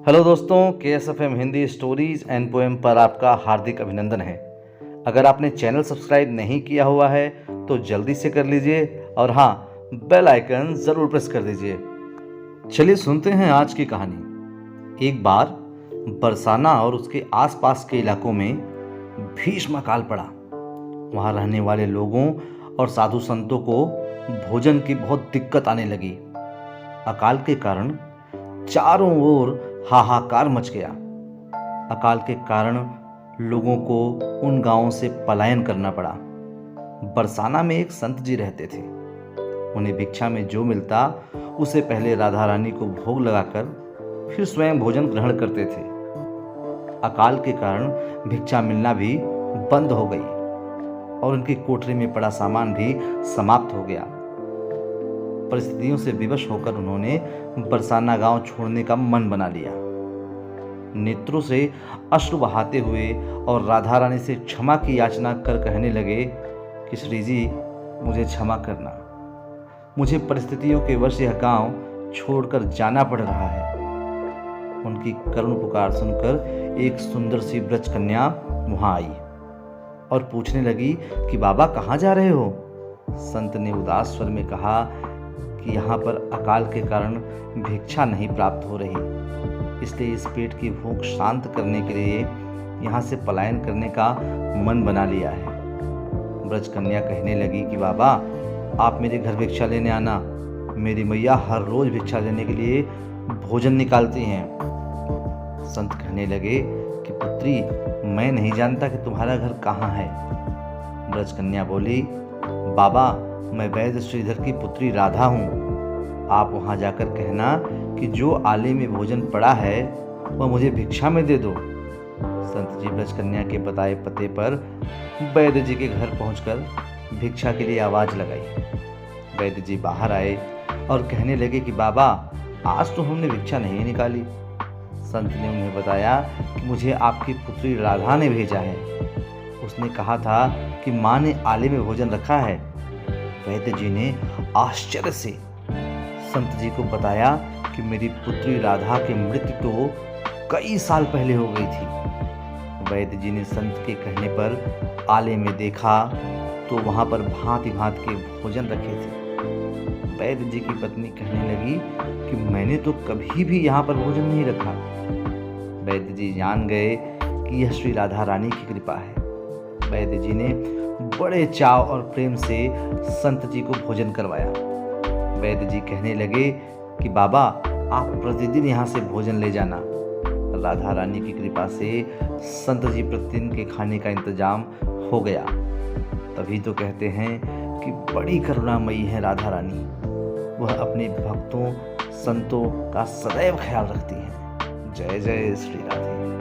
Hello दोस्तों, KSFM Hindi stories and poem पर आपका हार्दिक अभिनंदन है। अगर आपने चैनल सब्सक्राइब नहीं किया हुआ है तो जल्दी से कर लीजिए और हाँ, बेल आइकन ज़रूर प्रेस कर दीजिए। चलिए सुनते हैं आज की कहानी। एक बार बरसाना और उसके आसपास के इलाकों में भीषण अकाल पड़ा। वहाँ रहने वाले लोगों और साधु संतों को भोजन की बहुत दिक्कत आने लगी। अकाल के कारण चारों ओर हाहाकार मच गया। अकाल के कारण लोगों को उन गांवों से पलायन करना पड़ा। बरसाना में एक संत जी रहते थे। उन्हें भिक्षा में जो मिलता उसे पहले राधा रानी को भोग लगाकर फिर स्वयं भोजन ग्रहण करते थे। अकाल के कारण भिक्षा मिलना भी बंद हो गई और उनकी कोठरी में पड़ा सामान भी समाप्त हो गया। परिस्थितियों से विवश होकर उन्होंने बरसाना गांव छोड़ने का मन बना लिया। नेत्रों से अश्रु बहाते हुए और राधा रानी से क्षमा की याचना कर कहने लगे कि श्री जी, मुझे क्षमा करना। मुझे परिस्थितियों के वश यह गांव छोड़कर जाना पड़ रहा है। उनकी करुण पुकार सुनकर एक सुंदर सी ब्रज कन्या वहां आई और पूछने लगी कि बाबा कहाँ जा रहे हो? संत ने उदास स्वर में कहा कि यहाँ पर अकाल के कारण भिक्षा नहीं प्राप्त हो रही, इसलिए इस पेट की भूख शांत करने के लिए यहाँ से पलायन करने का मन बना लिया है। ब्रज कन्या कहने लगी कि बाबा, आप मेरे घर भिक्षा लेने आना। मेरी मैया हर रोज भिक्षा देने के लिए भोजन निकालती हैं। संत कहने लगे कि पुत्री, मैं नहीं जानता कि तुम्हारा घर कहाँ है। ब्रज कन्या बोली, बाबा, मैं वैद्य श्रीधर की पुत्री राधा हूँ। आप वहाँ जाकर कहना कि जो आले में भोजन पड़ा है वह मुझे भिक्षा में दे दो। संत जी ब्रज कन्या के बताए पते पर वैद्य जी के घर पहुंचकर भिक्षा के लिए आवाज लगाई। वैद्य जी बाहर आए और कहने लगे कि बाबा, आज तो हमने भिक्षा नहीं निकाली। संत ने उन्हें बताया कि मुझे आपकी पुत्री राधा ने भेजा है। उसने कहा था कि माँ ने आले में भोजन रखा है। वैद्य जी ने आश्चर्य से संत जी को बताया कि मेरी पुत्री राधा की मृत्यु तो कई साल पहले हो गई थी। वैद्य जी ने संत के कहने पर आले में देखा तो वहां पर भांति भांति के भोजन रखे थे। वैद्य जी की पत्नी कहने लगी कि मैंने तो कभी भी यहाँ पर भोजन नहीं रखा। वैद्य जी जान गए कि यह श्री राधा रानी की कृपा है। वैद्य जी ने बड़े चाव और प्रेम से संत जी को भोजन करवाया। वैद्य जी कहने लगे कि बाबा, आप प्रतिदिन यहाँ से भोजन ले जाना। राधा रानी की कृपा से संत जी प्रतिदिन के खाने का इंतजाम हो गया। तभी तो कहते हैं कि बड़ी करुणामयी है राधा रानी। वह अपने भक्तों संतों का सदैव ख्याल रखती हैं। जय जय श्री राधे।